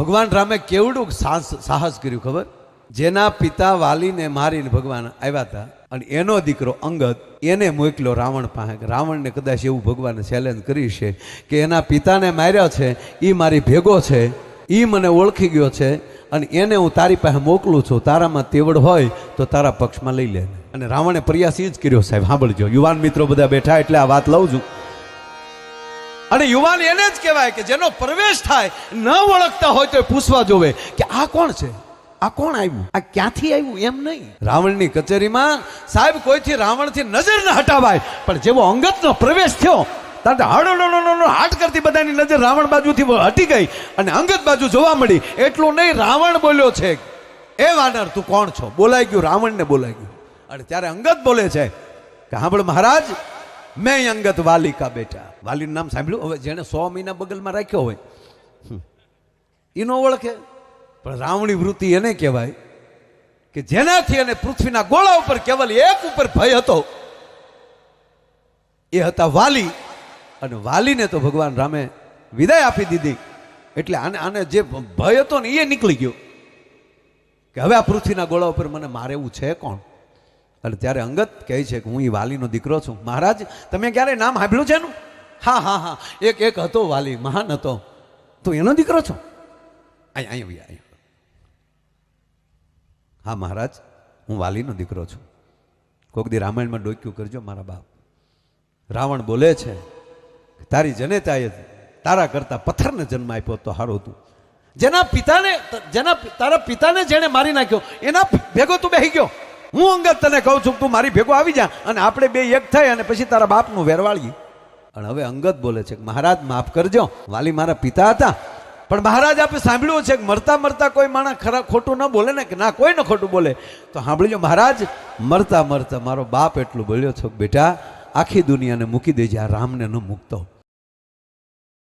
ભગવાન રામે કેવડું સાહસ કર્યું ખબર? જેના પિતા વાલીને મારીને ભગવાન આવ્યા હતા અને એનો દીકરો અંગદ એને મોકલ્યો રાવણ પાસે. રાવણને કદાચ એવું ભગવાને ચેલેન્જ કરી છે કે એના પિતાને માર્યા છે, એ મારી ભેગો છે, એ મને ઓળખી ગયો છે અને એને હું તારી પાસે મોકલું છું, તારામાં તેવડ હોય તો તારા પક્ષમાં લઈ લે. અને રાવણે પ્રયાસ એ જ કર્યો. સાહેબ સાંભળજો, યુવાન મિત્રો બધા બેઠા એટલે આ વાત લઉં છું. અને યુવાન એને જ કહેવાય કે જેનો પ્રવેશ થાય ન ઓળખતા હોય તો પૂછવા જોવે કે આ કોણ છે, આ કોણ આવ્યું, આ ક્યાંથી આવ્યું, એમ નહીં. રાવણની કચેરીમાં સાહેબ કોઈથી રાવણથી નજર ન હટાવાય, પણ જેવો અંગદનો પ્રવેશ થયો હાટ કરતી બધાની નજર રાવણ બાજુથી હટી ગઈ અને અંગદ બાજુ જોવા મળી. એટલું નહીં, રાવણ બોલ્યો છે, એ વાનર તું કોણ છો? બોલાઈ ગયું, રાવણને બોલાઈ ગયું. અને ત્યારે અંગદ બોલે છે કે સાંભળ મહારાજ, મેં અંગદ વાલી કા બેટા. વાલીનું નામ સાંભળ્યું? હવે જેને 100 મહિના બગલમાં રાખ્યો હોય એ ન ઓળખે, પણ રાવણી વૃત્તિ એને કહેવાય કે જેનાથી એને પૃથ્વીના ગોળા ઉપર કેવલ એક ઉપર ભય હતો, એ હતા વાલી. અને વાલીને તો ભગવાન રામે વિદાય આપી દીધી. એટલે આને જે ભય હતો ને એ નીકળી ગયો કે હવે આ પૃથ્વીના ગોળા ઉપર મને મારે એવું છે કોણ? અને ત્યારે અંગદ કહે છે કે હું એ વાલીનો દીકરો છું. મહારાજ તમે ક્યારે નામ સાંભળ્યું છે એનું? હા હા હા, એક હતો વાલી, મહાન હતો. તું એનો દીકરો છો? અહીંયા. હા મહારાજ, હું વાલીનો દીકરો છું. કોક દી રામાયણમાં ડોક્યું કરજો મારા બાપ. રાવણ બોલે છે તારી જનેતાએ તારા કરતા પથ્થરને જન્મ આપ્યો તો સારું હતું. તારા પિતાને જેને મારી નાખ્યો એના ભેગો તું બેસી ગયો. હું અંગદ તને કહું છું તું મારી ભેગો આવી જા અને આપણે બે એક થઈ અને પછી તારા બાપનું વેરવાળીએ. અને હવે અંગદ બોલે છે કે મહારાજ માફ કરજો, વાલી મારા પિતા હતા, પણ મહારાજ આપણે સાંભળ્યું છે કે મરતા મરતા કોઈ માણસ ખોટું ન બોલે ને, કે ના કોઈ ન ખોટું બોલે. તો સાંભળજો મહારાજ, મરતા મરતા મારો બાપ એટલું બોલ્યો છો બેટા આખી દુનિયાને મૂકી દેજે, આ રામને ન મૂકતો.